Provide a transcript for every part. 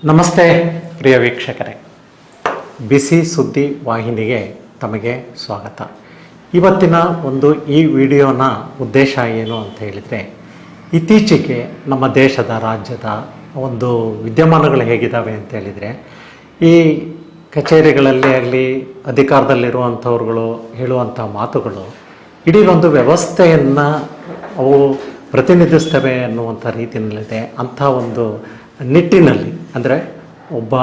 ನಮಸ್ತೆ ಪ್ರಿಯ ವೀಕ್ಷಕರೇ, ಬಿಸಿ ಸುದ್ದಿ ವಾಹಿನಿಗೆ ತಮಗೆ ಸ್ವಾಗತ. ಇವತ್ತಿನ ಈ ವಿಡಿಯೋನ ಉದ್ದೇಶ ಏನು ಅಂತ ಹೇಳಿದರೆ, ಇತ್ತೀಚೆಗೆ ನಮ್ಮ ದೇಶದ ರಾಜ್ಯದ ವಿದ್ಯಮಾನಗಳು ಹೇಗಿದ್ದಾವೆ ಅಂತ ಹೇಳಿದರೆ, ಈ ಕಚೇರಿಗಳಲ್ಲಿ ಆಗಲಿ ಅಧಿಕಾರದಲ್ಲಿರುವಂಥವ್ರುಗಳು ಹೇಳುವಂಥ ಮಾತುಗಳು ಇಡೀ ವ್ಯವಸ್ಥೆಯನ್ನು ಅವು ಪ್ರತಿನಿಧಿಸ್ತವೆ ಅನ್ನುವಂಥ ರೀತಿಯಲ್ಲಿದೆ. ಅಂಥ ನಿಟ್ಟಿನಲ್ಲಿ ಅಂದರೆ ಒಬ್ಬ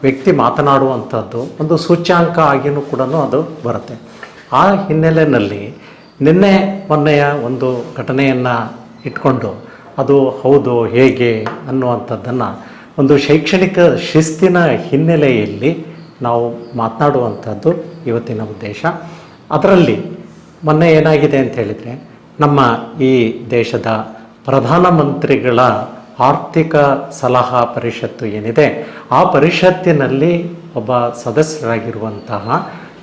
ವ್ಯಕ್ತಿ ಮಾತನಾಡುವಂಥದ್ದು ಸೂಚ್ಯಾಂಕ ಆಗಿಯೂ ಕೂಡ ಅದು ಬರುತ್ತೆ. ಆ ಹಿನ್ನೆಲೆಯಲ್ಲಿ ಮೊನ್ನೆಯ ಘಟನೆಯನ್ನು ಇಟ್ಕೊಂಡು ಅದು ಹೌದು ಹೇಗೆ ಅನ್ನುವಂಥದ್ದನ್ನು ಶೈಕ್ಷಣಿಕ ಶಿಸ್ತಿನ ಹಿನ್ನೆಲೆಯಲ್ಲಿ ನಾವು ಮಾತನಾಡುವಂಥದ್ದು ಇವತ್ತಿನ ಉದ್ದೇಶ. ಅದರಲ್ಲಿ ಮೊನ್ನೆ ಏನಾಗಿದೆ ಅಂತ ಹೇಳಿದರೆ, ನಮ್ಮ ಈ ದೇಶದ ಪ್ರಧಾನಮಂತ್ರಿಗಳ ಆರ್ಥಿಕ ಸಲಹಾ ಪರಿಷತ್ತು ಏನಿದೆ, ಆ ಪರಿಷತ್ತಿನಲ್ಲಿ ಒಬ್ಬ ಸದಸ್ಯರಾಗಿರುವಂತಹ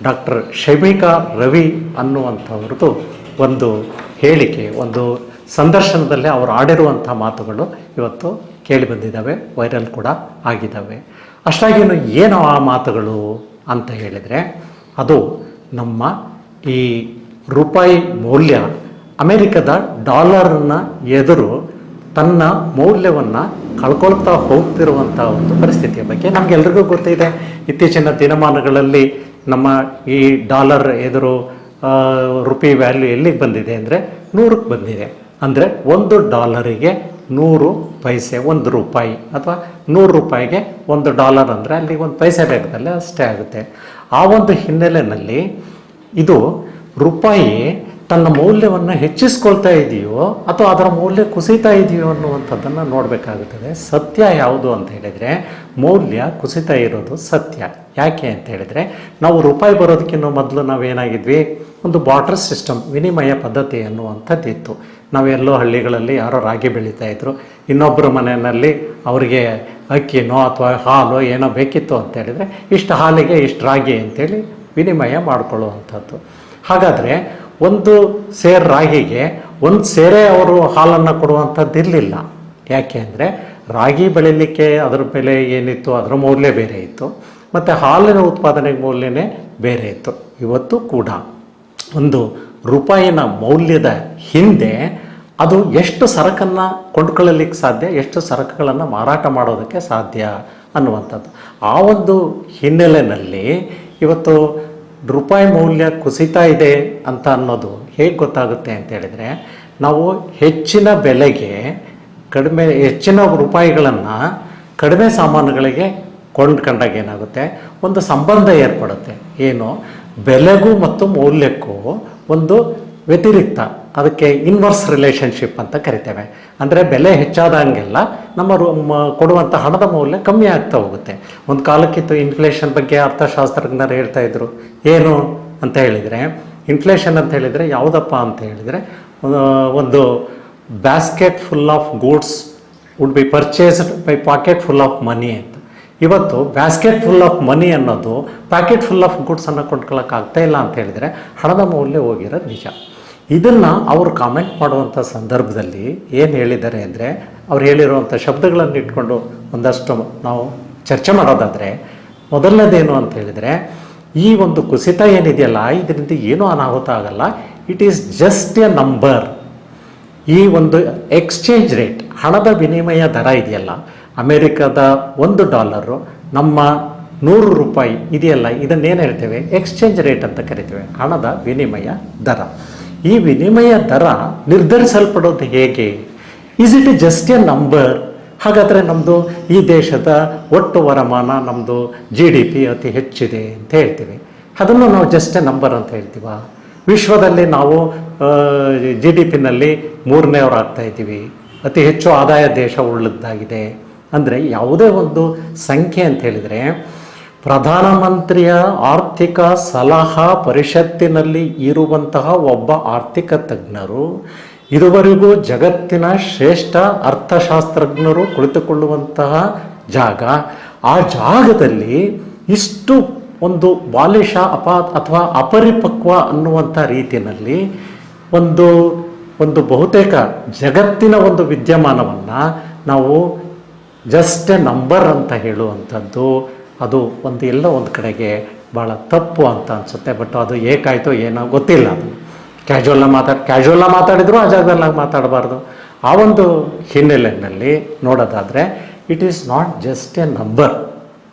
ಡಾಕ್ಟರ್ ಶಮಿಕಾ ರವಿ ಅನ್ನುವಂಥವ್ರದ್ದು ಹೇಳಿಕೆ, ಸಂದರ್ಶನದಲ್ಲಿ ಅವರು ಆಡಿರುವಂಥ ಮಾತುಗಳು ಇವತ್ತು ಕೇಳಿಬಂದಿದ್ದಾವೆ, ವೈರಲ್ ಕೂಡ ಆಗಿದ್ದಾವೆ. ಅಷ್ಟಾಗಿಯೂ ಏನು ಆ ಮಾತುಗಳು ಅಂತ ಹೇಳಿದರೆ, ಅದು ನಮ್ಮ ಈ ರೂಪಾಯಿ ಮೌಲ್ಯ ಅಮೆರಿಕದ ಡಾಲರ್ನ ಎದುರು ತನ್ನ ಮೌಲ್ಯವನ್ನು ಕಳ್ಕೊಳ್ತಾ ಹೋಗ್ತಿರುವಂಥ ಪರಿಸ್ಥಿತಿಯ ಬಗ್ಗೆ ನಮಗೆಲ್ರಿಗೂ ಗೊತ್ತಿದೆ. ಇತ್ತೀಚಿನ ದಿನಮಾನಗಳಲ್ಲಿ ನಮ್ಮ ಈ ಡಾಲರ್ ಎದುರು ರುಪಿ ವ್ಯಾಲ್ಯೂ ಎಲ್ಲಿಗೆ ಬಂದಿದೆ ಅಂದರೆ 100ಕ್ಕೆ ಬಂದಿದೆ. ಅಂದರೆ $1 100 ಪೈಸೆ, ರೂಪಾಯಿ ಅಥವಾ $100 $1 ಅಂದರೆ ಅಲ್ಲಿ ಪೈಸೆ ಲೆಕ್ಕದಲ್ಲಿ ಅಷ್ಟೇ ಆಗುತ್ತೆ. ಆ ಹಿನ್ನೆಲೆಯಲ್ಲಿ ಇದು ರೂಪಾಯಿ ತನ್ನ ಮೌಲ್ಯವನ್ನು ಹೆಚ್ಚಿಸ್ಕೊಳ್ತಾ ಇದೆಯೋ ಅಥವಾ ಅದರ ಮೌಲ್ಯ ಕುಸಿತಾ ಇದೆಯೋ ಅನ್ನುವಂಥದ್ದನ್ನು ನೋಡಬೇಕಾಗುತ್ತದೆ. ಸತ್ಯ ಯಾವುದು ಅಂತ ಹೇಳಿದರೆ, ಮೌಲ್ಯ ಕುಸಿತಾ ಇರೋದು ಸತ್ಯ. ಯಾಕೆ ಅಂತ ಹೇಳಿದರೆ, ನಾವು ರೂಪಾಯಿ ಬರೋದಕ್ಕಿಂತ ಮೊದಲು ನಾವೇನಾಗಿದ್ವಿ, ಬಾರ್ಟರ್ ಸಿಸ್ಟಮ್, ವಿನಿಮಯ ಪದ್ಧತಿ ಅನ್ನುವಂಥದ್ದಿತ್ತು. ನಾವೆಲ್ಲೋ ಹಳ್ಳಿಗಳಲ್ಲಿ ಯಾರೋ ರಾಗಿ ಬೆಳೀತಾಯಿದ್ರು, ಇನ್ನೊಬ್ಬರ ಮನೆಯಲ್ಲಿ ಅವರಿಗೆ ಅಕ್ಕಿನೋ ಅಥವಾ ಹಾಲು ಏನೋ ಬೇಕಿತ್ತು ಅಂತ ಹೇಳಿದರೆ, ಇಷ್ಟು ಹಾಲಿಗೆ ಇಷ್ಟು ರಾಗಿ ಅಂತೇಳಿ ವಿನಿಮಯ ಮಾಡಿಕೊಳ್ಳುವಂಥದ್ದು. ಹಾಗಾದರೆ ಸೇರು ರಾಗಿಗೆ ಸೇರೆ ಅವರು ಹಾಲನ್ನು ಕೊಡುವಂಥದ್ದು ಇರಲಿಲ್ಲ. ಯಾಕೆ ಅಂದರೆ, ರಾಗಿ ಬೆಳೀಲಿಕ್ಕೆ ಅದರ ಬೆಲೆ ಏನಿತ್ತು, ಅದರ ಮೌಲ್ಯ ಬೇರೆ ಇತ್ತು, ಮತ್ತು ಹಾಲಿನ ಉತ್ಪಾದನೆಗೆ ಮೌಲ್ಯನೇ ಬೇರೆ ಇತ್ತು. ಇವತ್ತು ಕೂಡ ರೂಪಾಯಿನ ಮೌಲ್ಯದ ಹಿಂದೆ ಅದು ಎಷ್ಟು ಸರಕನ್ನು ಕೊಂಡ್ಕೊಳ್ಳಲಿಕ್ಕೆ ಸಾಧ್ಯ, ಎಷ್ಟು ಸರಕುಗಳನ್ನು ಮಾರಾಟ ಮಾಡೋದಕ್ಕೆ ಸಾಧ್ಯ ಅನ್ನುವಂಥದ್ದು. ಆ ಹಿನ್ನೆಲೆಯಲ್ಲಿ ಇವತ್ತು ರೂಪಾಯಿ ಮೌಲ್ಯ ಕುಸಿತಾ ಇದೆ ಅಂತ ಅನ್ನೋದು ಹೇಗೆ ಗೊತ್ತಾಗುತ್ತೆ ಅಂತ ಹೇಳಿದರೆ, ನಾವು ಹೆಚ್ಚಿನ ಬೆಲೆಗೆ ಹೆಚ್ಚಿನ ರೂಪಾಯಿಗಳನ್ನು ಕಡಿಮೆ ಸಾಮಾನುಗಳಿಗೆ ಕೊಂಡ್ಕೊಂಡಾಗ ಏನಾಗುತ್ತೆ, ಸಂಬಂಧ ಏರ್ಪಡುತ್ತೆ. ಏನು, ಬೆಲೆಗೂ ಮತ್ತು ಮೌಲ್ಯಕ್ಕೂ ವ್ಯತಿರಿಕ್ತ, ಅದಕ್ಕೆ ಇನ್ವರ್ಸ್ ರಿಲೇಷನ್ಶಿಪ್ ಅಂತ ಕರಿತೇವೆ. ಅಂದರೆ ಬೆಲೆ ಹೆಚ್ಚಾದಂಗೆಲ್ಲ ನಮ್ಮ ಕೊಡುವಂಥ ಹಣದ ಮೌಲ್ಯ ಕಮ್ಮಿ ಆಗ್ತಾ ಹೋಗುತ್ತೆ. ಕಾಲಕ್ಕಿತ್ತು ಇನ್ಫ್ಲೇಷನ್ ಬಗ್ಗೆ ಅರ್ಥಶಾಸ್ತ್ರಜ್ಞರು ಹೇಳ್ತಾ ಇದ್ರು. ಏನು ಅಂತ ಹೇಳಿದರೆ, ಇನ್ಫ್ಲೇಷನ್ ಅಂತ ಹೇಳಿದರೆ ಯಾವುದಪ್ಪ ಅಂತ ಹೇಳಿದರೆ, basket full of goods would be purchased by packet full of money ಅಂತ. ಇವತ್ತು ಬ್ಯಾಸ್ಕೆಟ್ ಫುಲ್ ಆಫ್ ಮನಿ ಅನ್ನೋದು ಪ್ಯಾಕೆಟ್ ಫುಲ್ ಆಫ್ ಗೂಡ್ಸನ್ನು ಕೊಂಡ್ಕೊಳ್ಳೋಕ್ಕಾಗ್ತಾ ಇಲ್ಲ ಅಂತ ಹೇಳಿದರೆ ಹಣದ ಮೌಲ್ಯ ಹೋಗಿರೋದು ನಿಜ. ಇದನ್ನು ಅವರು ಕಾಮೆಂಟ್ ಮಾಡುವಂಥ ಸಂದರ್ಭದಲ್ಲಿ ಏನು ಹೇಳಿದ್ದಾರೆ ಅಂದರೆ, ಅವ್ರು ಹೇಳಿರುವಂಥ ಶಬ್ದಗಳನ್ನು ಇಟ್ಕೊಂಡು ಒಂದಷ್ಟು ನಾವು ಚರ್ಚೆ ಮಾಡೋದಾದರೆ, ಮೊದಲನೇದೇನು ಅಂತ ಹೇಳಿದರೆ, ಈ ಕುಸಿತ ಏನಿದೆಯಲ್ಲ, ಇದರಿಂದ ಏನೂ ಅನಾಹುತ ಆಗಲ್ಲ. It is just A number. ಈ ಎಕ್ಸ್ಚೇಂಜ್ ರೇಟ್, ಹಣದ ವಿನಿಮಯ ದರ ಇದೆಯಲ್ಲ, ಅಮೇರಿಕದ $1, ನಮ್ಮ $100 ಇದೆಯಲ್ಲ, ಇದನ್ನೇನು ಹೇಳ್ತೇವೆ, ಎಕ್ಸ್ಚೇಂಜ್ ರೇಟ್ ಅಂತ ಕರಿತೇವೆ, ಹಣದ ವಿನಿಮಯ ದರ. ಈ ವಿನಿಮಯ ದರ ನಿರ್ಧರಿಸಲ್ಪಡೋದು ಹೇಗೆ? Is it just A number? ಹಾಗಾದರೆ ನಮ್ಮದು ಈ ದೇಶದ ಒಟ್ಟು ವರಮಾನ, ನಮ್ಮದು GDP ಅತಿ ಹೆಚ್ಚಿದೆ ಅಂತ ಹೇಳ್ತೀವಿ, ಅದನ್ನು ನಾವು ಜಸ್ಟ್ ಎ ನಂಬರ್ ಅಂತ ಹೇಳ್ತೀವ? ವಿಶ್ವದಲ್ಲಿ ನಾವು GDPನಲ್ಲಿ 3ನೇವ್ರು ಆಗ್ತಾ ಇದ್ದೀವಿ, ಅತಿ ಹೆಚ್ಚು ಆದಾಯ ದೇಶ ಉಳ್ಳದ್ದಾಗಿದೆ. ಅಂದರೆ ಯಾವುದೇ ಸಂಖ್ಯೆ ಅಂತ ಹೇಳಿದರೆ, ಪ್ರಧಾನಮಂತ್ರಿಯ ಆರ್ಥಿಕ ಸಲಹಾ ಪರಿಷತ್ತಿನಲ್ಲಿ ಇರುವಂತಹ ಒಬ್ಬ ಆರ್ಥಿಕ ತಜ್ಞರು, ಇದುವರೆಗೂ ಜಗತ್ತಿನ ಶ್ರೇಷ್ಠ ಅರ್ಥಶಾಸ್ತ್ರಜ್ಞರು ಕುಳಿತುಕೊಳ್ಳುವಂತಹ ಜಾಗ, ಆ ಜಾಗದಲ್ಲಿ ಇಷ್ಟು ಬಾಲಿಶ ಅಥವಾ ಅಪರಿಪಕ್ವ ಅನ್ನುವಂಥ ರೀತಿಯಲ್ಲಿ ಬಹುತೇಕ ಜಗತ್ತಿನ ವಿದ್ಯಮಾನವನ್ನು ನಾವು ಜಸ್ಟ್ ಎ ನಂಬರ್ ಅಂತ ಹೇಳುವಂಥದ್ದು ಅದು ಎಲ್ಲೋ ಒಂದು ಕಡೆಗೆ ಭಾಳ ತಪ್ಪು ಅಂತ ಅನಿಸುತ್ತೆ. ಬಟ್ ಅದು ಏಕಾಯಿತು ಏನೋ ಗೊತ್ತಿಲ್ಲ. ಅದು ಕ್ಯಾಶುವಲ್ಲ ಮಾತಾಡಿದ್ರು ಆ ಜಾಗದಲ್ಲಿ ಮಾತಾಡಬಾರ್ದು. ಆ ಒಂದು ಹಿನ್ನೆಲೆಯಲ್ಲಿ ನೋಡೋದಾದರೆ it is not just A number.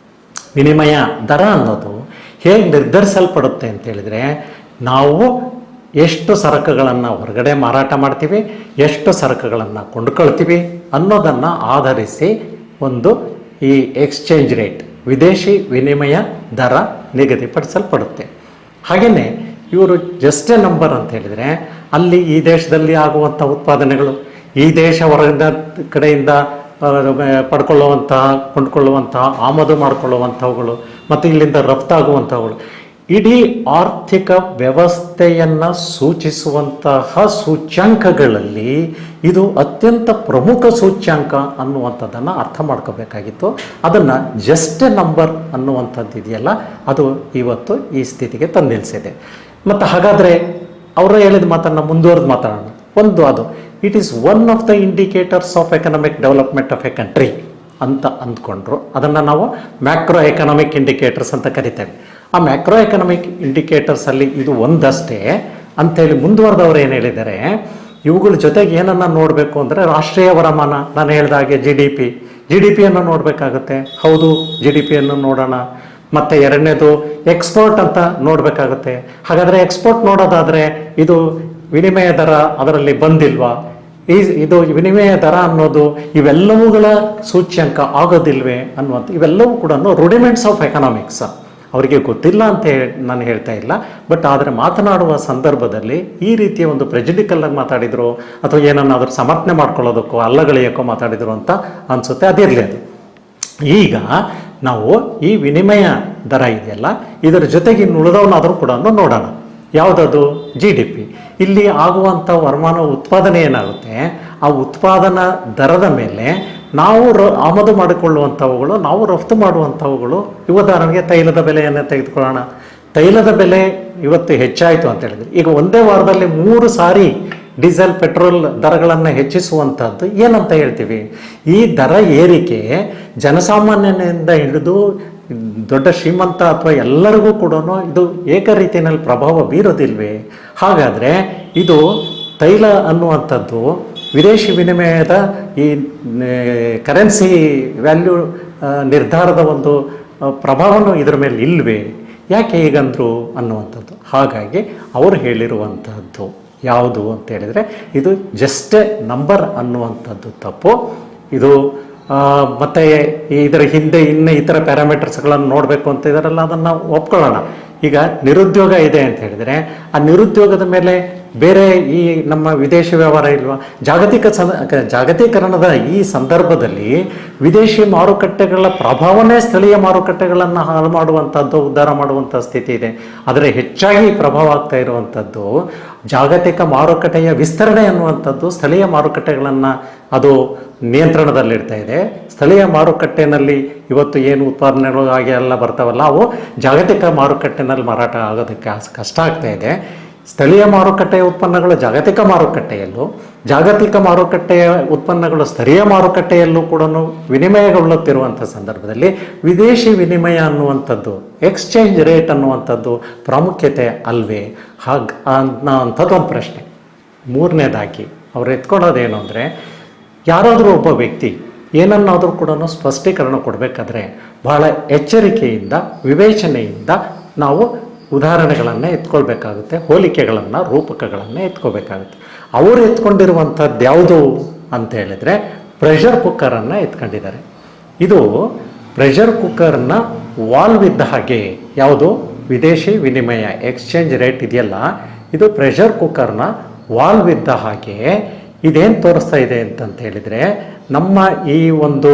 ವಿನಿಮಯ ದರ ಅನ್ನೋದು ಹೇಗೆ ನಿರ್ಧರಿಸಲ್ಪಡುತ್ತೆ ಅಂತೇಳಿದರೆ, ನಾವು ಎಷ್ಟು ಸರಕುಗಳನ್ನು ಹೊರಗಡೆ ಮಾರಾಟ ಮಾಡ್ತೀವಿ, ಎಷ್ಟು ಸರಕುಗಳನ್ನು ಕೊಂಡುಕೊಳ್ತೀವಿ ಅನ್ನೋದನ್ನು ಆಧರಿಸಿ ಒಂದು ಈ ಎಕ್ಸ್ಚೇಂಜ್ ರೇಟ್, ವಿದೇಶಿ ವಿನಿಮಯ ದರ ನಿಗದಿಪಡಿಸಲ್ಪಡುತ್ತೆ. ಹಾಗೆಯೇ ಇವರು ಜಸ್ಟ್ ಎ ನಂಬರ್ ಅಂತ ಹೇಳಿದರೆ, ಅಲ್ಲಿ ಈ ದೇಶದಲ್ಲಿ ಆಗುವಂಥ ಉತ್ಪಾದನೆಗಳು, ಈ ದೇಶ ಹೊರಗಿನ ಕಡೆಯಿಂದ ಪಡ್ಕೊಳ್ಳುವಂತಹ, ಕೊಂಡುಕೊಳ್ಳುವಂತಹ, ಆಮದು ಮಾಡಿಕೊಳ್ಳುವಂಥವುಗಳು ಮತ್ತು ಇಲ್ಲಿಂದ ರಫ್ತಾಗುವಂಥವುಗಳು, ಇಡೀ ಆರ್ಥಿಕ ವ್ಯವಸ್ಥೆಯನ್ನು ಸೂಚಿಸುವಂತಹ ಸೂಚ್ಯಾಂಕಗಳಲ್ಲಿ ಇದು ಅತ್ಯಂತ ಪ್ರಮುಖ ಸೂಚ್ಯಾಂಕ ಅನ್ನುವಂಥದ್ದನ್ನು ಅರ್ಥ ಮಾಡ್ಕೋಬೇಕಾಗಿತ್ತು. ಅದನ್ನು ಜಸ್ಟ್ ಎ ನಂಬರ್ ಅನ್ನುವಂಥದ್ದು ಇದೆಯಲ್ಲ, ಅದು ಇವತ್ತು ಈ ಸ್ಥಿತಿಗೆ ತಂದು ನಿಲ್ಲಿಸಿದೆ. ಮತ್ತು ಹಾಗಾದರೆ ಅವರು ಹೇಳಿದ ಮಾತನ್ನು ಮುಂದುವರೆದು ಮಾತಾಡೋಣ. ಒಂದು ಅದು it is one of the indicators of economic development of A country ಅಂತ ಅಂದ್ಕೊಂಡ್ರು. ಅದನ್ನು ನಾವು ಮ್ಯಾಕ್ರೋ ಎಕನಾಮಿಕ್ ಇಂಡಿಕೇಟರ್ಸ್ ಅಂತ ಕರಿತೇವೆ. ಆ ಮ್ಯಾಕ್ರೋ ಎಕನಾಮಿಕ್ ಇಂಡಿಕೇಟರ್ಸಲ್ಲಿ ಇದು ಒಂದಷ್ಟೇ ಅಂಥೇಳಿ ಮುಂದುವರೆದವರು ಏನು ಹೇಳಿದ್ದಾರೆ, ಇವುಗಳ ಜೊತೆಗೆ ಏನನ್ನು ನೋಡಬೇಕು ಅಂದರೆ ರಾಷ್ಟ್ರೀಯ ವರಮಾನ, ನಾನು ಹೇಳಿದ ಹಾಗೆ ಜಿ ಡಿ ಪಿಯನ್ನು ನೋಡಬೇಕಾಗುತ್ತೆ. ಹೌದು, ಜಿ ಡಿ ಪಿಯನ್ನು ನೋಡೋಣ. ಮತ್ತು ಎರಡನೇದು ಎಕ್ಸ್ಪೋರ್ಟ್ ಅಂತ ನೋಡಬೇಕಾಗುತ್ತೆ. ಹಾಗಾದರೆ ಎಕ್ಸ್ಪೋರ್ಟ್ ನೋಡೋದಾದರೆ ಇದು ವಿನಿಮಯ ದರ ಅದರಲ್ಲಿ ಬಂದಿಲ್ವಾ, ಇದು ವಿನಿಮಯ ದರ ಅನ್ನೋದು ಇವೆಲ್ಲವುಗಳ ಸೂಚ್ಯಂಕ ಆಗೋದಿಲ್ವೇ ಅನ್ನುವಂಥ, ಇವೆಲ್ಲವೂ ಕೂಡ ರೂಡಿಮೆಂಟ್ಸ್ ಆಫ್ ಎಕನಾಮಿಕ್ಸ್. ಅವರಿಗೆ ಗೊತ್ತಿಲ್ಲ ಅಂತ ನಾನು ಹೇಳ್ತಾ ಇಲ್ಲ. ಬಟ್ ಆದರೆ ಮಾತನಾಡುವ ಸಂದರ್ಭದಲ್ಲಿ ಈ ರೀತಿಯ ಒಂದು ಪ್ರೆಜುಡಿಕಲ್ಲಾಗಿ ಮಾತಾಡಿದ್ರು ಅಥವಾ ಏನನ್ನಾದರೂ ಸಮರ್ಥನೆ ಮಾಡ್ಕೊಳ್ಳೋದಕ್ಕೋ ಅಲ್ಲಗಳೆಯೋಕ್ಕೋ ಮಾತಾಡಿದ್ರು ಅಂತ ಅನಿಸುತ್ತೆ. ಅದಿರಲಿ. ಅದು ಈಗ ನಾವು ಈ ವಿನಿಮಯ ದರ ಇದೆಯಲ್ಲ, ಇದರ ಜೊತೆಗೆ ಇನ್ನು ಉಳಿದವನ್ನಾದರೂ ಕೂಡ ನೋಡೋಣ. ಯಾವುದದು? G D P. ಇಲ್ಲಿ ಆಗುವಂಥ ವರಮಾನ ಉತ್ಪಾದನೆ ಏನಾಗುತ್ತೆ, ಆ ಉತ್ಪಾದನಾ ದರದ ಮೇಲೆ ನಾವು ಆಮದು ಮಾಡಿಕೊಳ್ಳುವಂಥವುಗಳು, ನಾವು ರಫ್ತು ಮಾಡುವಂಥವುಗಳು. ಉದಾಹರಣೆಗೆ ತೈಲದ ಬೆಲೆಯನ್ನು ತೆಗೆದುಕೊಳ್ಳೋಣ. ತೈಲದ ಬೆಲೆ ಇವತ್ತು ಹೆಚ್ಚಾಯಿತು ಅಂತ ಹೇಳಿದ್ರೆ, ಈಗ ಒಂದೇ ವಾರದಲ್ಲಿ 3 ಸಾರಿ ಡೀಸೆಲ್ ಪೆಟ್ರೋಲ್ ದರಗಳನ್ನು ಹೆಚ್ಚಿಸುವಂಥದ್ದು ಏನಂತ ಹೇಳ್ತೀವಿ? ಈ ದರ ಏರಿಕೆ ಜನಸಾಮಾನ್ಯನಿಂದ ಹಿಡಿದು ದೊಡ್ಡ ಶ್ರೀಮಂತ ಅಥವಾ ಎಲ್ಲರಿಗೂ ಕೂಡ ಇದು ಏಕರೀತಿಯಲ್ಲಿ ಪ್ರಭಾವ ಬೀರೋದಿಲ್ವೇ? ಹಾಗಾದರೆ ಇದು ತೈಲ ಅನ್ನುವಂಥದ್ದು ವಿದೇಶಿ ವಿನಿಮಯದ ಈ ಕರೆನ್ಸಿ ವ್ಯಾಲ್ಯೂ ನಿರ್ಧಾರದ ಒಂದು ಪ್ರಭಾವನೂ ಇದರ ಮೇಲೆ ಇಲ್ವೇ? ಯಾಕೆ ಹೀಗಂದ್ರು ಅನ್ನುವಂಥದ್ದು. ಹಾಗಾಗಿ ಅವರು ಹೇಳಿರುವಂಥದ್ದು ಯಾವುದು ಅಂತ ಹೇಳಿದರೆ, ಇದು ಜಸ್ಟ್ ಎ ನಂಬರ್ ಅನ್ನುವಂಥದ್ದು ತಪ್ಪು. ಇದು ಮತ್ತು ಇದರ ಹಿಂದೆ ಇನ್ನು ಇತರ ಪ್ಯಾರಾಮೀಟರ್ಸ್ಗಳನ್ನು ನೋಡಬೇಕು ಅಂತ ಇದ್ದಾರಲ್ಲ, ಅದನ್ನು ಒಪ್ಕೊಳ್ಳೋಣ. ಈಗ ನಿರುದ್ಯೋಗ ಇದೆ ಅಂತ ಹೇಳಿದರೆ, ಆ ನಿರುದ್ಯೋಗದ ಮೇಲೆ ಬೇರೆ ಈ ನಮ್ಮ ವಿದೇಶಿ ವ್ಯವಹಾರ ಇಲ್ವಾ? ಜಾಗತೀಕರಣದ ಈ ಸಂದರ್ಭದಲ್ಲಿ ವಿದೇಶಿ ಮಾರುಕಟ್ಟೆಗಳ ಪ್ರಭಾವನೇ ಸ್ಥಳೀಯ ಮಾರುಕಟ್ಟೆಗಳನ್ನು ಹಾಳು ಮಾಡುವಂಥದ್ದು, ಉದ್ಧಾರ ಮಾಡುವಂಥ ಸ್ಥಿತಿ ಇದೆ. ಆದರೆ ಹೆಚ್ಚಾಗಿ ಪ್ರಭಾವ ಆಗ್ತಾ ಇರುವಂಥದ್ದು ಜಾಗತಿಕ ಮಾರುಕಟ್ಟೆಯ ವಿಸ್ತರಣೆ ಅನ್ನುವಂಥದ್ದು ಸ್ಥಳೀಯ ಮಾರುಕಟ್ಟೆಗಳನ್ನು ಅದು ನಿಯಂತ್ರಣದಲ್ಲಿಡ್ತಾ ಇದೆ. ಸ್ಥಳೀಯ ಮಾರುಕಟ್ಟೆಯಲ್ಲಿ ಇವತ್ತು ಏನು ಉತ್ಪಾದನೆಗಳು ಆಗಿ ಎಲ್ಲ ಬರ್ತಾವಲ್ಲ, ಅವು ಜಾಗತಿಕ ಮಾರುಕಟ್ಟೆನಲ್ಲಿ ಮಾರಾಟ ಆಗೋದಕ್ಕೆ ಕಷ್ಟ ಆಗ್ತಾ ಇದೆ. ಸ್ಥಳೀಯ ಮಾರುಕಟ್ಟೆಯ ಉತ್ಪನ್ನಗಳು ಜಾಗತಿಕ ಮಾರುಕಟ್ಟೆಯಲ್ಲೂ, ಜಾಗತಿಕ ಮಾರುಕಟ್ಟೆಯ ಉತ್ಪನ್ನಗಳು ಸ್ಥಳೀಯ ಮಾರುಕಟ್ಟೆಯಲ್ಲೂ ಕೂಡ ವಿನಿಮಯಗೊಳ್ಳುತ್ತಿರುವಂಥ ಸಂದರ್ಭದಲ್ಲಿ ವಿದೇಶಿ ವಿನಿಮಯ ಅನ್ನುವಂಥದ್ದು, ಎಕ್ಸ್ಚೇಂಜ್ ರೇಟ್ ಅನ್ನುವಂಥದ್ದು ಪ್ರಾಮುಖ್ಯತೆ ಅಲ್ವೇ? ಅನ್ನೋಂಥದ್ದು ಒಂದು ಪ್ರಶ್ನೆ. ಮೂರನೇದಾಗಿ ಅವರು ಎತ್ಕೊಳ್ಳೋದೇನು ಅಂದರೆ, ಯಾರಾದರೂ ಒಬ್ಬ ವ್ಯಕ್ತಿ ಏನನ್ನಾದರೂ ಕೂಡ ಸ್ಪಷ್ಟೀಕರಣ ಕೊಡಬೇಕಾದ್ರೆ ಬಹಳ ಎಚ್ಚರಿಕೆಯಿಂದ, ವಿವೇಚನೆಯಿಂದ ನಾವು ಉದಾಹರಣೆಗಳನ್ನು ಎತ್ಕೊಳ್ಬೇಕಾಗುತ್ತೆ, ಹೋಲಿಕೆಗಳನ್ನು, ರೂಪಕಗಳನ್ನು ಎತ್ಕೋಬೇಕಾಗುತ್ತೆ. ಅವರು ಎತ್ಕೊಂಡಿರುವಂಥದ್ದು ಯಾವುದು ಅಂತ ಹೇಳಿದರೆ, ಪ್ರೆಷರ್ ಕುಕ್ಕರನ್ನು ಎತ್ಕೊಂಡಿದ್ದಾರೆ. ಇದು ಪ್ರೆಷರ್ ಕುಕ್ಕರ್ನ ವಾಲ್ವ್ ಇದ್ದ ಹಾಗೆ, ಯಾವುದು ವಿದೇಶಿ ವಿನಿಮಯ ಎಕ್ಸ್ಚೇಂಜ್ ರೇಟ್ ಇದೆಯಲ್ಲ, ಇದು ಪ್ರೆಷರ್ ಕುಕ್ಕರ್ನ ವಾಲ್ವ್ ಇದ್ದ ಹಾಗೆ. ಇದೇನು ತೋರಿಸ್ತಾ ಇದೆ ಅಂತಂತ ಹೇಳಿದರೆ, ನಮ್ಮ ಈ ಒಂದು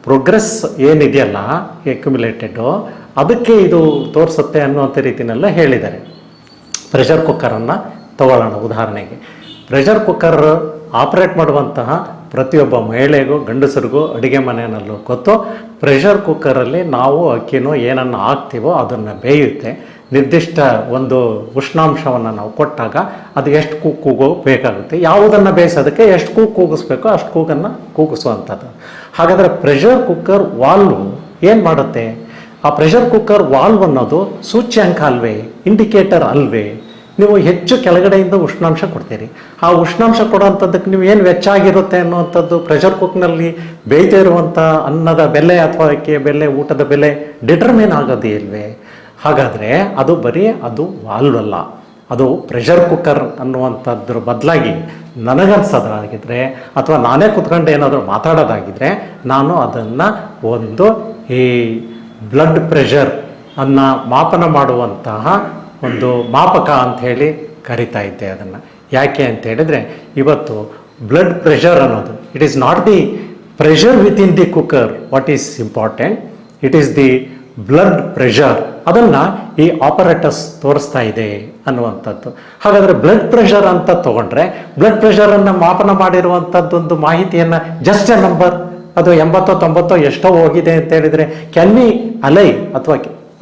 ಪ್ರೋಗ್ರೆಸ್ ಏನಿದೆಯಲ್ಲ ಅಕ್ಯುಮುಲೇಟೆಡು, ಅದಕ್ಕೆ ಇದು ತೋರಿಸುತ್ತೆ ಅನ್ನುವಂಥ ರೀತಿಯೆಲ್ಲ ಹೇಳಿದ್ದಾರೆ. ಪ್ರೆಷರ್ ಕುಕ್ಕರನ್ನು ತಗೊಳ್ಳೋಣ ಉದಾಹರಣೆಗೆ. ಪ್ರೆಷರ್ ಕುಕ್ಕರ್ ಆಪ್ರೇಟ್ ಮಾಡುವಂತಹ ಪ್ರತಿಯೊಬ್ಬ ಮಹಿಳೆಗೂ ಗಂಡಸರಿಗೂ ಅಡುಗೆ ಮನೆಯಲ್ಲೂ ಗೊತ್ತು. ಪ್ರೆಷರ್ ಕುಕ್ಕರಲ್ಲಿ ನಾವು ಅಕ್ಕಿನೋ ಏನನ್ನು ಹಾಕ್ತೀವೋ ಅದನ್ನು ಬೇಯುತ್ತೆ. ನಿರ್ದಿಷ್ಟ ಒಂದು ಉಷ್ಣಾಂಶವನ್ನು ನಾವು ಕೊಟ್ಟಾಗ ಅದು ಎಷ್ಟು ಕೂಗು ಬೇಕಾಗುತ್ತೆ, ಯಾವುದನ್ನು ಬೇಯಿಸೋದಕ್ಕೆ ಎಷ್ಟು ಕೂಗಿಸ್ಬೇಕೋ ಅಷ್ಟು ಕೂಗನ್ನು ಕೂಗಿಸುವಂಥದ್ದು. ಹಾಗಾದರೆ ಪ್ರೆಷರ್ ಕುಕ್ಕರ್ ವಾಲ್ವ್ ಏನು ಮಾಡುತ್ತೆ? ಆ ಪ್ರೆಷರ್ ಕುಕ್ಕರ್ ವಾಲ್ವ್ ಅನ್ನೋದು ಸೂಚ್ಯಾಂಕ ಅಲ್ವೇ, ಇಂಡಿಕೇಟರ್ ಅಲ್ವೇ? ನೀವು ಹೆಚ್ಚು ಕೆಳಗಡೆಯಿಂದ ಉಷ್ಣಾಂಶ ಕೊಡ್ತೀರಿ, ಆ ಉಷ್ಣಾಂಶ ಕೊಡೋವಂಥದ್ದಕ್ಕೆ ನೀವು ಏನು ವೆಚ್ಚ ಆಗಿರುತ್ತೆ ಅನ್ನುವಂಥದ್ದು ಪ್ರೆಷರ್ ಕುಕ್ಕರ್ನಲ್ಲಿ ಬೇಯ್ತಾ ಇರುವಂಥ ಅನ್ನದ ಬೆಲೆ ಅಥವಾ ಅಕ್ಕಿಯ ಬೆಲೆ, ಊಟದ ಬೆಲೆ ಡಿಟರ್ಮಿನ್ ಆಗೋದೇ ಇಲ್ವೇ? ಹಾಗಾದರೆ ಅದು ಬರೀ ಅದು ವಾಲ್ವ್ ಅಲ್ಲ, ಅದು ಪ್ರೆಷರ್ ಕುಕ್ಕರ್ ಅನ್ನುವಂಥದ್ರ ಬದಲಾಗಿ ನನಗನ್ಸೋದಾಗಿದ್ದರೆ ಅಥವಾ ನಾನೇ ಕುತ್ಕೊಂಡು ಏನಾದರೂ ಮಾತಾಡೋದಾಗಿದ್ದರೆ ನಾನು ಅದನ್ನು ಒಂದು ಈ ಬ್ಲಡ್ ಪ್ರೆಷರ್ ಅನ್ನು ಮಾಪನ ಮಾಡುವಂತಹ ಒಂದು ಮಾಪಕ ಅಂಥೇಳಿ ಕರಿತಾ ಇದ್ದೆ ಅದನ್ನು. ಯಾಕೆ ಅಂತ ಹೇಳಿದರೆ ಇವತ್ತು ಬ್ಲಡ್ ಪ್ರೆಷರ್ ಅನ್ನೋದು it is not the pressure with in the cooker what is important, it is the blood pressure. ಅದನ್ನು ಈ ಆಪರೇಟರ್ಸ್ ತೋರಿಸ್ತಾ ಇದೆ ಅನ್ನುವಂಥದ್ದು. ಹಾಗಾದರೆ ಬ್ಲಡ್ ಪ್ರೆಷರ್ ಅಂತ ತಗೊಂಡ್ರೆ ಬ್ಲಡ್ ಪ್ರೆಷರನ್ನು ಮಾಪನ ಮಾಡಿರುವಂಥದ್ದೊಂದು ಮಾಹಿತಿಯನ್ನು ಜಸ್ಟ್ ಎ ನಂಬರ್, ಅದು 80-90 ಎಷ್ಟೋ ಹೋಗಿದೆ ಅಂತ ಹೇಳಿದರೆ ಕ್ಯಾನ್ ವಿ ಅಲೈ ಅಥವಾ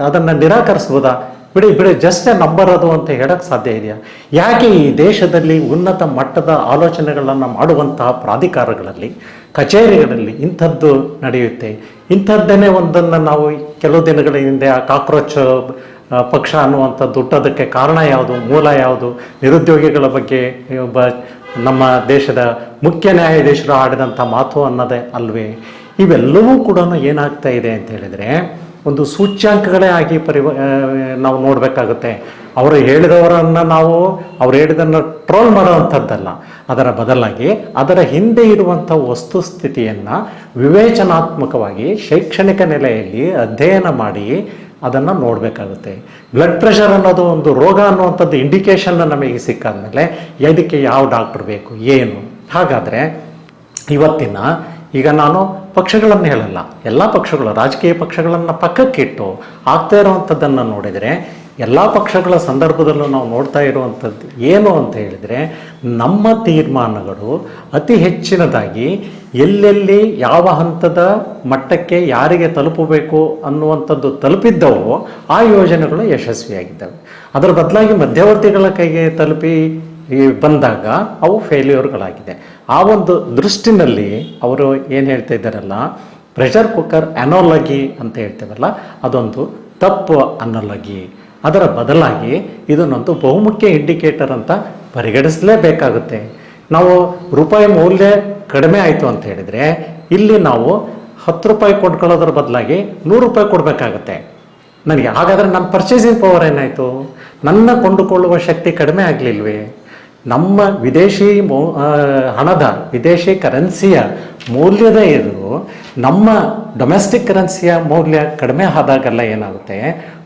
ಅದನ್ನು ನಿರಾಕರಿಸ್ಬೋದಾ? ಬಿಡಿ ಜಸ್ಟ್ ಎ ನಂಬರ್ ಅದು ಅಂತ ಹೇಳಕ್ಕೆ ಸಾಧ್ಯ ಇದೆಯಾ? ಯಾಕೆ ಈ ದೇಶದಲ್ಲಿ ಉನ್ನತ ಮಟ್ಟದ ಆಲೋಚನೆಗಳನ್ನು ಮಾಡುವಂತಹ ಪ್ರಾಧಿಕಾರಗಳಲ್ಲಿ, ಕಚೇರಿಗಳಲ್ಲಿ ಇಂಥದ್ದು ನಡೆಯುತ್ತೆ? ಇಂಥದ್ದನ್ನೇ ಒಂದನ್ನು ನಾವು ಕೆಲವು ದಿನಗಳ ಹಿಂದೆ ಆ ಕಾಕ್ರೋಚ್ ಪಕ್ಷ ಅನ್ನುವಂಥದ್ದು ಹುಟ್ಟೋದಕ್ಕೆ ಕಾರಣ ಯಾವುದು, ಮೂಲ ಯಾವುದು, ನಿರುದ್ಯೋಗಿಗಳ ಬಗ್ಗೆ ಒಬ್ಬ ನಮ್ಮ ದೇಶದ ಮುಖ್ಯ ನ್ಯಾಯಾಧೀಶರು ಆಡಿದಂಥ ಮಾತು ಅನ್ನೋದೇ ಅಲ್ವೇ? ಇವೆಲ್ಲವೂ ಕೂಡ ಏನಾಗ್ತಾ ಇದೆ ಅಂತ ಹೇಳಿದರೆ ಒಂದು ಸೂಚ್ಯಾಂಕಗಳೇ ಆಗಿ ನಾವು ನೋಡಬೇಕಾಗುತ್ತೆ. ಅವರು ಹೇಳಿದವರನ್ನು ನಾವು ಅವ್ರು ಹೇಳಿದನ್ನು ಟ್ರೋಲ್ ಮಾಡೋವಂಥದ್ದಲ್ಲ, ಅದರ ಬದಲಾಗಿ ಅದರ ಹಿಂದೆ ಇರುವಂಥ ವಸ್ತುಸ್ಥಿತಿಯನ್ನು ವಿವೇಚನಾತ್ಮಕವಾಗಿ ಶೈಕ್ಷಣಿಕ ನೆಲೆಯಲ್ಲಿ ಅಧ್ಯಯನ ಮಾಡಿ ಅದನ್ನು ನೋಡಬೇಕಾಗುತ್ತೆ. ಬ್ಲಡ್ ಪ್ರೆಷರ್ ಅನ್ನೋದು ಒಂದು ರೋಗ ಅನ್ನುವಂಥದ್ದು ಇಂಡಿಕೇಶನ್ ನಮಗೆ ಸಿಕ್ಕಾದ್ಮೇಲೆ ಇದಕ್ಕೆ ಯಾವ ಡಾಕ್ಟ್ರ್ ಬೇಕು ಏನು? ಹಾಗಾದರೆ ಇವತ್ತಿನ ಈಗ ನಾನು ಪಕ್ಷಗಳನ್ನು ಹೇಳಲ್ಲ, ಎಲ್ಲ ಪಕ್ಷಗಳು, ರಾಜಕೀಯ ಪಕ್ಷಗಳನ್ನು ಪಕ್ಕಕ್ಕಿಟ್ಟು ಆಗ್ತಾ ಇರುವಂಥದ್ದನ್ನು ನೋಡಿದರೆ ಎಲ್ಲ ಪಕ್ಷಗಳ ಸಂದರ್ಭದಲ್ಲೂ ನಾವು ನೋಡ್ತಾ ಇರುವಂಥದ್ದು ಏನು ಅಂತ ಹೇಳಿದರೆ ನಮ್ಮ ತೀರ್ಮಾನಗಳು ಅತಿ ಹೆಚ್ಚಿನದಾಗಿ ಎಲ್ಲೆಲ್ಲಿ ಯಾವ ಹಂತದ ಮಟ್ಟಕ್ಕೆ ಯಾರಿಗೆ ತಲುಪಬೇಕು ಅನ್ನುವಂಥದ್ದು ತಲುಪಿದ್ದವೋ ಆ ಯೋಜನೆಗಳು ಯಶಸ್ವಿಯಾಗಿದ್ದಾವೆ. ಅದರ ಬದಲಾಗಿ ಮಧ್ಯವರ್ತಿಗಳ ಕೈಗೆ ತಲುಪಿ ಬಂದಾಗ ಅವು ಫೇಲ್ಯೂರ್ಗಳಾಗಿದೆ. ಆ ಒಂದು ದೃಷ್ಟಿನಲ್ಲಿ ಅವರು ಏನು ಹೇಳ್ತಾ ಇದ್ದಾರಲ್ಲ, ಪ್ರೆಷರ್ ಕುಕ್ಕರ್ ಅನಾಲಜಿ ಅಂತ ಹೇಳ್ತೇವಲ್ಲ, ಅದೊಂದು ತಪ್ಪು ಅನಾಲಜಿ. ಅದರ ಬದಲಾಗಿ ಇದನ್ನೊಂದು ಬಹುಮುಖ್ಯ ಇಂಡಿಕೇಟರ್ ಅಂತ ಪರಿಗಣಿಸಲೇಬೇಕಾಗುತ್ತೆ. ನಾವು ರೂಪಾಯಿ ಮೌಲ್ಯ ಕಡಿಮೆ ಆಯಿತು ಅಂತ ಹೇಳಿದರೆ ಇಲ್ಲಿ ನಾವು 10 ರೂಪಾಯಿ ಕೊಂಡ್ಕೊಳ್ಳೋದ್ರ ಬದಲಾಗಿ 100 ರೂಪಾಯಿ ಕೊಡಬೇಕಾಗತ್ತೆ ನನಗೆ. ಹಾಗಾದರೆ ನನ್ನ ಪರ್ಚೇಸಿಂಗ್ ಪವರ್ ಏನಾಯಿತು? ನನ್ನ ಕೊಂಡುಕೊಳ್ಳುವ ಶಕ್ತಿ ಕಡಿಮೆ ಆಗಲಿಲ್ವೇ? ನಮ್ಮ ವಿದೇಶಿ ಹಣದ ವಿದೇಶಿ ಕರೆನ್ಸಿಯ ಮೌಲ್ಯದ ಎದುರು ನಮ್ಮ ಡೊಮೆಸ್ಟಿಕ್ ಕರೆನ್ಸಿಯ ಮೌಲ್ಯ ಕಡಿಮೆ ಆದಾಗೆಲ್ಲ ಏನಾಗುತ್ತೆ,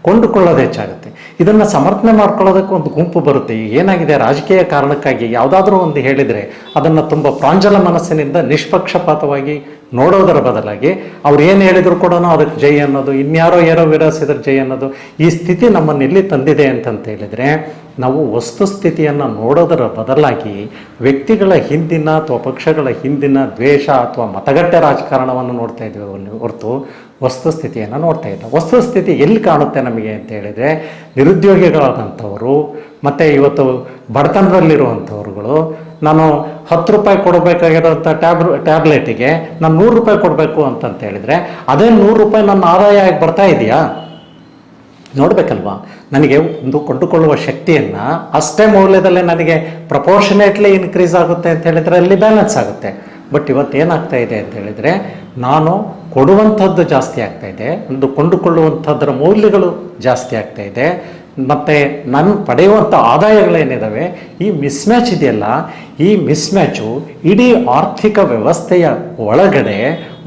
ಕೊಂಡುಕೊಳ್ಳೋದು ಹೆಚ್ಚಾಗುತ್ತೆ. ಇದನ್ನು ಸಮರ್ಥನೆ ಮಾಡ್ಕೊಳ್ಳೋದಕ್ಕೆ ಒಂದು ಗುಂಪು ಬರುತ್ತೆ. ಏನಾಗಿದೆ, ರಾಜಕೀಯ ಕಾರಣಕ್ಕಾಗಿ ಯಾವುದಾದ್ರೂ ಒಂದು ಹೇಳಿದರೆ ಅದನ್ನು ತುಂಬ ಪ್ರಾಂಜಲ ಮನಸ್ಸಿನಿಂದ ನಿಷ್ಪಕ್ಷಪಾತವಾಗಿ ನೋಡೋದರ ಬದಲಾಗಿ ಅವ್ರು ಏನು ಹೇಳಿದ್ರು ಕೂಡ ಅದಕ್ಕೆ ಜೈ ಅನ್ನೋದು, ಇನ್ಯಾರೋ ಏನೋ ವಿರೋಧಿಸಿದ್ರೆ ಜೈ ಅನ್ನೋದು, ಈ ಸ್ಥಿತಿ ನಮ್ಮನ್ನು ಎಲ್ಲಿ ತಂದಿದೆ ಅಂತಂತ ಹೇಳಿದರೆ ನಾವು ವಸ್ತುಸ್ಥಿತಿಯನ್ನು ನೋಡೋದರ ಬದಲಾಗಿ ವ್ಯಕ್ತಿಗಳ ಹಿಂದಿನ ಅಥವಾ ಪಕ್ಷಗಳ ಹಿಂದಿನ ದ್ವೇಷ ಅಥವಾ ಮತಗಟ್ಟೆ ರಾಜಕಾರಣವನ್ನು ನೋಡ್ತಾ ಇದ್ದೀವಿ ಹೊರತು ವಸ್ತುಸ್ಥಿತಿಯನ್ನು ನೋಡ್ತಾ ಇಲ್ಲ. ವಸ್ತುಸ್ಥಿತಿ ಎಲ್ಲಿ ಕಾಣುತ್ತೆ ನಮಗೆ ಅಂತ ಹೇಳಿದರೆ ನಿರುದ್ಯೋಗಿಗಳಾದಂಥವರು ಮತ್ತು ಇವತ್ತು ಬಡತನದಲ್ಲಿರುವಂಥವ್ರುಗಳು, ನಾನು 10 ರೂಪಾಯಿ ಕೊಡಬೇಕಾಗಿರೋಂಥ ಟ್ಯಾಬ್ಲೆಟಿಗೆ ನಾನು 100 ರೂಪಾಯಿ ಕೊಡಬೇಕು ಅಂತಂತ ಹೇಳಿದರೆ ಅದೇ 100 ರೂಪಾಯಿ ನನ್ನ ಆದಾಯ ಆಗಿ ಬರ್ತಾ ಇದೆಯಾ ನೋಡಬೇಕಲ್ವಾ? ನನಗೆ ಒಂದು ಕೊಂಡುಕೊಳ್ಳುವ ಶಕ್ತಿಯನ್ನು ಅಷ್ಟೇ ಮೌಲ್ಯದಲ್ಲೇ ನನಗೆ ಪ್ರಪೋರ್ಷನೇಟ್ಲಿ ಇನ್ಕ್ರೀಸ್ ಆಗುತ್ತೆ ಅಂತ ಹೇಳಿದರೆ ಅಲ್ಲಿ ಬ್ಯಾಲೆನ್ಸ್ ಆಗುತ್ತೆ. ಬಟ್ ಇವತ್ತು ಏನಾಗ್ತಾ ಇದೆ ಅಂತ ಹೇಳಿದರೆ ನಾನು ಕೊಡುವಂಥದ್ದು ಜಾಸ್ತಿ ಆಗ್ತಾ ಇದೆ, ಒಂದು ಕೊಂಡುಕೊಳ್ಳುವಂಥದ್ದರ ಮೌಲ್ಯಗಳು ಜಾಸ್ತಿ ಆಗ್ತಾ ಇದೆ, ಮತ್ತು ನಾನು ಪಡೆಯುವಂಥ ಆದಾಯಗಳೇನಿದ್ದಾವೆ ಈ ಮಿಸ್ಮ್ಯಾಚ್ ಇದೆಯಲ್ಲ, ಈ ಮಿಸ್ಮ್ಯಾಚು ಇಡೀ ಆರ್ಥಿಕ ವ್ಯವಸ್ಥೆಯ ಒಳಗಡೆ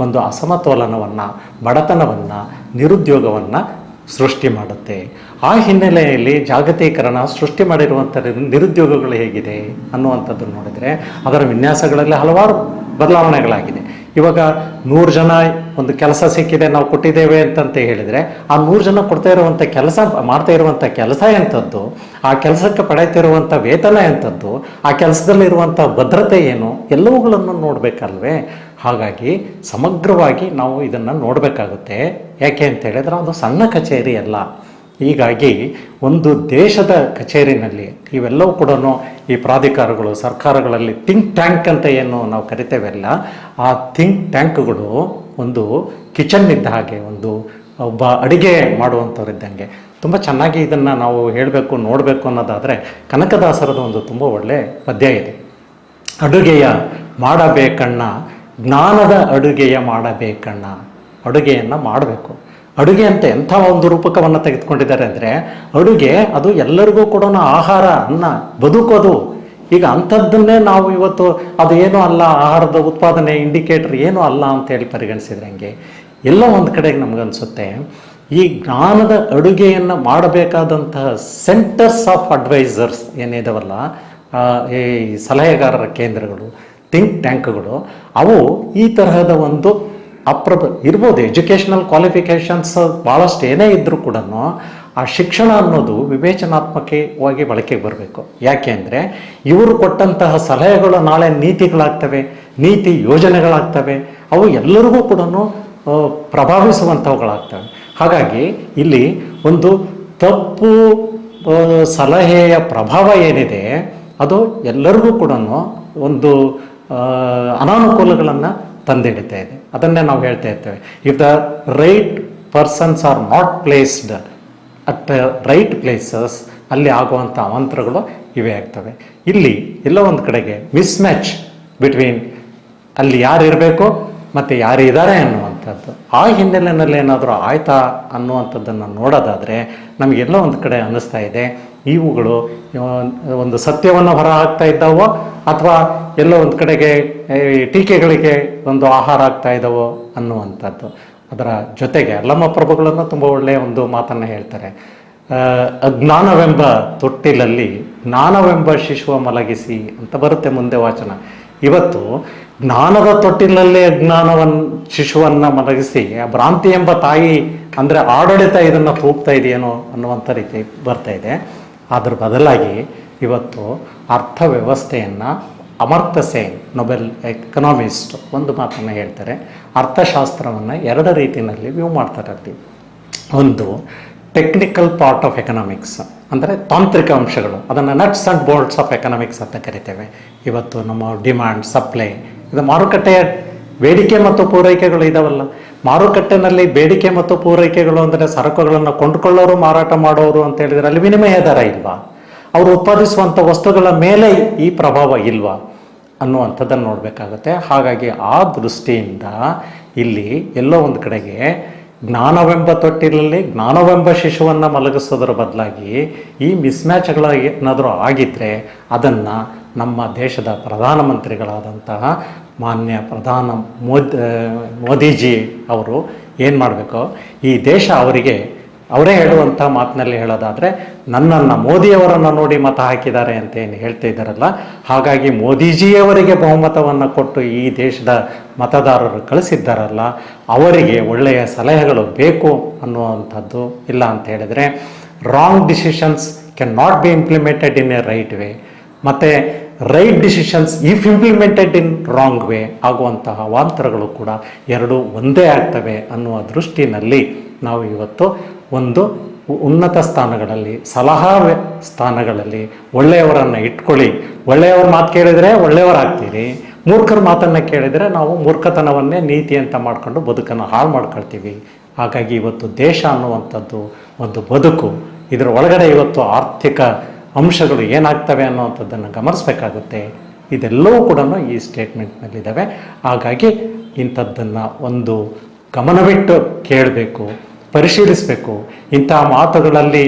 ಒಂದು ಅಸಮತೋಲನವನ್ನು, ಬಡತನವನ್ನು, ನಿರುದ್ಯೋಗವನ್ನು ಸೃಷ್ಟಿ ಮಾಡುತ್ತೆ. ಆ ಹಿನ್ನೆಲೆಯಲ್ಲಿ ಜಾಗತೀಕರಣ ಸೃಷ್ಟಿ ಮಾಡಿರುವಂಥ ನಿರುದ್ಯೋಗಗಳು ಹೇಗಿದೆ ಅನ್ನುವಂಥದ್ದು ನೋಡಿದರೆ ಅದರ ವಿನ್ಯಾಸಗಳಲ್ಲಿ ಹಲವಾರು ಬದಲಾವಣೆಗಳಾಗಿದೆ. ಇವಾಗ 100 ಜನ ಒಂದು ಕೆಲಸ ಸಿಕ್ಕಿದೆ, ನಾವು ಕೊಟ್ಟಿದ್ದೇವೆ ಅಂತಂತ ಹೇಳಿದರೆ ಆ 100 ಜನ ಕೊಡ್ತಾ ಇರುವಂಥ ಕೆಲಸ, ಮಾಡ್ತಾ ಇರುವಂಥ ಕೆಲಸ ಎಂಥದ್ದು, ಆ ಕೆಲಸಕ್ಕೆ ಪಡೆಯುತ್ತಿರುವಂಥ ವೇತನ ಎಂಥದ್ದು, ಆ ಕೆಲಸದಲ್ಲಿರುವಂಥ ಭದ್ರತೆ ಏನು, ಎಲ್ಲವುಗಳನ್ನು ನೋಡಬೇಕಲ್ವೇ? ಹಾಗಾಗಿ ಸಮಗ್ರವಾಗಿ ನಾವು ಇದನ್ನು ನೋಡಬೇಕಾಗುತ್ತೆ. ಯಾಕೆ ಅಂತ ಹೇಳಿದ್ರೆ ಅದು ಸಣ್ಣ ಕಚೇರಿ ಅಲ್ಲ. ಹೀಗಾಗಿ ಒಂದು ದೇಶದ ಕಚೇರಿನಲ್ಲಿ ಇವೆಲ್ಲವೂ ಕೂಡ ಈ ಪ್ರಾಧಿಕಾರಗಳು ಸರ್ಕಾರಗಳಲ್ಲಿ ಥಿಂಕ್ ಟ್ಯಾಂಕ್ ಅಂತ ಏನು ನಾವು ಕರಿತೇವೆಲ್ಲ, ಆ ಥಿಂಕ್ ಟ್ಯಾಂಕ್ಗಳು ಒಂದು ಕಿಚನ್ ಇದ್ದ ಹಾಗೆ, ಒಂದು ಒಬ್ಬ ಅಡುಗೆ ಮಾಡುವಂಥವ್ರಿದ್ದಂಗೆ. ತುಂಬ ಚೆನ್ನಾಗಿ ಇದನ್ನು ನಾವು ಹೇಳಬೇಕು ನೋಡಬೇಕು ಅನ್ನೋದಾದರೆ ಕನಕದಾಸರದ ಒಂದು ತುಂಬ ಒಳ್ಳೆಯ ಪದ್ಯ ಇದೆ. ಅಡುಗೆಯ ಮಾಡಬೇಕಣ್ಣ, ಜ್ಞಾನದ ಅಡುಗೆಯ ಮಾಡಬೇಕಣ್ಣ. ಅಡುಗೆಯನ್ನು ಮಾಡಬೇಕು. ಅಡುಗೆ ಅಂತ ಎಂಥ ಒಂದು ರೂಪಕವನ್ನು ತೆಗೆದುಕೊಂಡಿದ್ದಾರೆ ಅಂದರೆ, ಅಡುಗೆ ಅದು ಎಲ್ಲರಿಗೂ ಕೂಡ ಆಹಾರ, ಅನ್ನ, ಬದುಕೋದು. ಈಗ ಅಂಥದ್ದನ್ನೇ ನಾವು ಇವತ್ತು ಅದು ಏನೂ ಅಲ್ಲ, ಆಹಾರದ ಉತ್ಪಾದನೆ ಇಂಡಿಕೇಟರ್ ಏನೂ ಅಲ್ಲ ಅಂತೇಳಿ ಪರಿಗಣಿಸಿದ್ರೆ ಹಂಗೆ ಎಲ್ಲ ಒಂದು ಕಡೆಗೆ ನಮಗನ್ಸುತ್ತೆ ಈ ಜ್ಞಾನದ ಅಡುಗೆಯನ್ನು ಮಾಡಬೇಕಾದಂತಹ ಸೆಂಟರ್ಸ್ ಆಫ್ ಅಡ್ವೈಸರ್ಸ್ ಏನಿದಾವಲ್ಲ, ಈ ಸಲಹೆಗಾರರ ಕೇಂದ್ರಗಳು, ಥಿಂಕ್ ಟ್ಯಾಂಕ್ಗಳು, ಅವು ಈ ತರಹದ ಒಂದು ಇರ್ಬೋದು. ಎಜುಕೇಷನಲ್ ಕ್ವಾಲಿಫಿಕೇಷನ್ಸ್ ಭಾಳಷ್ಟು ಏನೇ ಇದ್ದರೂ ಕೂಡ ಆ ಶಿಕ್ಷಣ ಅನ್ನೋದು ವಿವೇಚನಾತ್ಮಕವಾಗಿ ಬಳಕೆಗೆ ಬರಬೇಕು. ಯಾಕೆ ಅಂದರೆ ಇವರು ಕೊಟ್ಟಂತಹ ಸಲಹೆಗಳು ನಾಳೆ ನೀತಿಗಳಾಗ್ತವೆ, ನೀತಿ ಯೋಜನೆಗಳಾಗ್ತವೆ, ಅವು ಎಲ್ಲರಿಗೂ ಕೂಡ ಪ್ರಭಾವಿಸುವಂಥವುಗಳಾಗ್ತವೆ. ಹಾಗಾಗಿ ಇಲ್ಲಿ ಒಂದು ತಪ್ಪು ಸಲಹೆಯ ಪ್ರಭಾವ ಏನಿದೆ ಅದು ಎಲ್ಲರಿಗೂ ಕೂಡ ಒಂದು ಅನಾನುಕೂಲಗಳನ್ನು ತಂದಿಡ್ತಾ ಇದೆ. ಅದನ್ನೇ ನಾವು ಹೇಳ್ತಾ ಇರ್ತೇವೆ, if the right persons are not placed at right places, ಅಲ್ಲಿ ಆಗುವಂಥ ಅವಾಂತರಗಳು ಇವೇ ಆಗ್ತವೆ. ಇಲ್ಲಿ ಎಲ್ಲ ಒಂದು ಕಡೆಗೆ ಮಿಸ್ಮ್ಯಾಚ್ ಬಿಟ್ವೀನ್ ಅಲ್ಲಿ ಯಾರು ಇರಬೇಕು ಮತ್ತು ಯಾರು ಇದ್ದಾರೆ ಅನ್ನುವಂಥದ್ದು, ಆ ಹಿನ್ನೆಲೆಯಲ್ಲಿ ಏನಾದರೂ ಆಯ್ತಾ ಅನ್ನುವಂಥದ್ದನ್ನು ನೋಡೋದಾದರೆ ನಮಗೆಲ್ಲ ಒಂದು ಕಡೆ ಅನ್ನಿಸ್ತಾ ಇದೆ ಇವುಗಳು ಒಂದು ಸತ್ಯವನ್ನು ಹೊರ ಹಾಕ್ತಾ ಇದ್ದಾವೋ ಅಥವಾ ಎಲ್ಲೋ ಒಂದು ಕಡೆಗೆ ಟೀಕೆಗಳಿಗೆ ಒಂದು ಆಹಾರ ಆಗ್ತಾ ಇದ್ದಾವೋ ಅನ್ನುವಂಥದ್ದು. ಅದರ ಜೊತೆಗೆ ಅಲ್ಲಮ್ಮ ಪ್ರಭುಗಳನ್ನು ತುಂಬ ಒಳ್ಳೆಯ ಒಂದು ಮಾತನ್ನು ಹೇಳ್ತಾರೆ, ಅಜ್ಞಾನವೆಂಬ ತೊಟ್ಟಿಲಲ್ಲಿ ಜ್ಞಾನವೆಂಬ ಶಿಶುವ ಮಲಗಿಸಿ ಅಂತ ಬರುತ್ತೆ ಮುಂದೆ ವಾಚನ. ಇವತ್ತು ಜ್ಞಾನದ ತೊಟ್ಟಿಲಲ್ಲೇ ಅಜ್ಞಾನವನ್ನು ಶಿಶುವನ್ನು ಮಲಗಿಸಿ ಆ ಭ್ರಾಂತಿ ಎಂಬ ತಾಯಿ ಅಂದರೆ ಆಡಳಿತ ಇದನ್ನು ತೂಗ್ತಾ ಇದೆಯೇನೋ ಅನ್ನುವಂಥ ರೀತಿ ಬರ್ತಾ ಇದೆ. ಅದ್ರ ಬದಲಾಗಿ ಇವತ್ತು ಅರ್ಥವ್ಯವಸ್ಥೆಯನ್ನು ಅಮರ್ತ್ಯ ಸೇನ್ ನೊಬೆಲ್ ಎಕನಾಮಿಸ್ಟ್ ಒಂದು ಮಾತನ್ನು ಹೇಳ್ತಾರೆ, ಅರ್ಥಶಾಸ್ತ್ರವನ್ನು ಎರಡು ರೀತಿಯಲ್ಲಿ ವ್ಯೂ ಮಾಡ್ತಾರೆ ಅಲ್ಲಿ. ಒಂದು ಟೆಕ್ನಿಕಲ್ ಪಾರ್ಟ್ ಆಫ್ ಎಕನಾಮಿಕ್ಸ್ ಅಂದರೆ ತಾಂತ್ರಿಕ ಅಂಶಗಳು, ಅದನ್ನು nuts and bolts of economics ಅಂತ ಕರಿತೇವೆ. ಇವತ್ತು ನಮ್ಮ ಡಿಮ್ಯಾಂಡ್ ಸಪ್ಲೈ, ಇದು ಮಾರುಕಟ್ಟೆಯ ಬೇಡಿಕೆ ಮತ್ತು ಪೂರೈಕೆಗಳು ಇದಾವಲ್ಲ. ಮಾರುಕಟ್ಟೆನಲ್ಲಿ ಬೇಡಿಕೆ ಮತ್ತು ಪೂರೈಕೆಗಳು ಅಂದರೆ ಸರಕುಗಳನ್ನು ಕೊಂಡುಕೊಳ್ಳೋರು ಮಾರಾಟ ಮಾಡೋರು ಅಂತ ಹೇಳಿದರೆ ಅಲ್ಲಿ ವಿನಿಮಯ ದರ ಇಲ್ವಾ, ಅವರು ಉತ್ಪಾದಿಸುವಂಥ ವಸ್ತುಗಳ ಮೇಲೆ ಈ ಪ್ರಭಾವ ಇಲ್ವಾ ಅನ್ನುವಂಥದ್ದನ್ನು ನೋಡಬೇಕಾಗುತ್ತೆ. ಹಾಗಾಗಿ ಆ ದೃಷ್ಟಿಯಿಂದ ಇಲ್ಲಿ ಎಲ್ಲೋ ಒಂದು ಕಡೆಗೆ ಜ್ಞಾನವೆಂಬ ತೊಟ್ಟಿಲಲ್ಲಿ ಜ್ಞಾನವೆಂಬ ಶಿಶುವನ್ನು ಮಲಗಿಸೋದ್ರ ಬದಲಾಗಿ ಈ ಮಿಸ್ಮ್ಯಾಚ್ಗಳ ಏನಾದರೂ ಆಗಿದ್ದರೆ ಅದನ್ನು ನಮ್ಮ ದೇಶದ ಪ್ರಧಾನಮಂತ್ರಿಗಳಾದಂತಹ ಮಾನ್ಯ ಮೋದಿಜಿ ಅವರು ಏನು ಮಾಡಬೇಕು, ಈ ದೇಶ ಅವರಿಗೆ ಅವರೇ ಹೇಳುವಂಥ ಮಾತಿನಲ್ಲಿ ಹೇಳೋದಾದರೆ ನನ್ನನ್ನು ಮೋದಿಯವರನ್ನು ನೋಡಿ ಮತ ಹಾಕಿದ್ದಾರೆ ಅಂತ ಏನು ಹೇಳ್ತಾ ಇದ್ದಾರಲ್ಲ, ಹಾಗಾಗಿ ಮೋದಿಜಿಯವರಿಗೆ ಬಹುಮತವನ್ನು ಕೊಟ್ಟು ಈ ದೇಶದ ಮತದಾರರು ಕಳಿಸಿದ್ದಾರಲ್ಲ ಅವರಿಗೆ ಒಳ್ಳೆಯ ಸಲಹೆಗಳು ಬೇಕು ಅನ್ನುವಂಥದ್ದು. ಇಲ್ಲ ಅಂತ ಹೇಳಿದರೆ wrong decisions can not be implemented in a right way, ಮತ್ತು right decisions if implemented in wrong way ಆಗುವಂತಹ ಅವಾಂತರಗಳು ಕೂಡ ಎರಡೂ ಒಂದೇ ಆಗ್ತವೆ ಅನ್ನುವ ದೃಷ್ಟಿನಲ್ಲಿ ನಾವು ಇವತ್ತು ಒಂದು ಉನ್ನತ ಸ್ಥಾನಗಳಲ್ಲಿ ಸಲಹಾ ಸ್ಥಾನಗಳಲ್ಲಿ ಒಳ್ಳೆಯವರನ್ನು ಇಟ್ಕೊಳ್ಳಿ, ಒಳ್ಳೆಯವ್ರ ಮಾತು ಕೇಳಿದರೆ ಒಳ್ಳೆಯವರಾಗ್ತೀರಿ, ಮೂರ್ಖರ ಮಾತನ್ನು ಕೇಳಿದರೆ ನಾವು ಮೂರ್ಖತನವನ್ನೇ ನೀತಿ ಅಂತ ಮಾಡಿಕೊಂಡು ಬದುಕನ್ನು ಹಾಳು ಮಾಡ್ಕೊಳ್ತೀವಿ. ಹಾಗಾಗಿ ಇವತ್ತು ದೇಶ ಅನ್ನುವಂಥದ್ದು ಒಂದು ಬದುಕು, ಇದರ ಒಳಗಡೆ ಇವತ್ತು ಆರ್ಥಿಕ ಅಂಶಗಳು ಏನಾಗ್ತವೆ ಅನ್ನುವಂಥದ್ದನ್ನು ಗಮನಿಸಬೇಕಾಗುತ್ತೆ. ಇದೆಲ್ಲವೂ ಕೂಡ ಈ ಸ್ಟೇಟ್ಮೆಂಟ್ನಲ್ಲಿದ್ದಾವೆ. ಹಾಗಾಗಿ ಇಂಥದ್ದನ್ನು ಒಂದು ಗಮನವಿಟ್ಟು ಕೇಳಬೇಕು, ಪರಿಶೀಲಿಸಬೇಕು. ಇಂತಹ ಮಾತುಗಳಲ್ಲಿ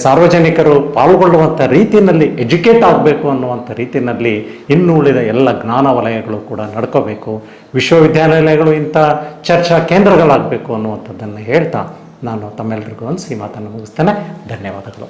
ಸಾರ್ವಜನಿಕರು ಪಾಲ್ಗೊಳ್ಳುವಂಥ ರೀತಿಯಲ್ಲಿ ಎಜುಕೇಟ್ ಆಗಬೇಕು ಅನ್ನುವಂಥ ರೀತಿಯಲ್ಲಿ ಇನ್ನು ಉಳಿದ ಎಲ್ಲ ಜ್ಞಾನ ವಲಯಗಳು ಕೂಡ ನಡ್ಕೋಬೇಕು. ವಿಶ್ವವಿದ್ಯಾನಿಲಯಗಳು ಇಂಥ ಚರ್ಚಾ ಕೇಂದ್ರಗಳಾಗಬೇಕು ಅನ್ನುವಂಥದ್ದನ್ನು ಹೇಳ್ತಾ ನಾನು ತಮ್ಮೆಲ್ಲರಿಗೂ ಅನಿಸಿ ಮಾತನ್ನು ಮುಗಿಸ್ತೇನೆ. ಧನ್ಯವಾದಗಳು.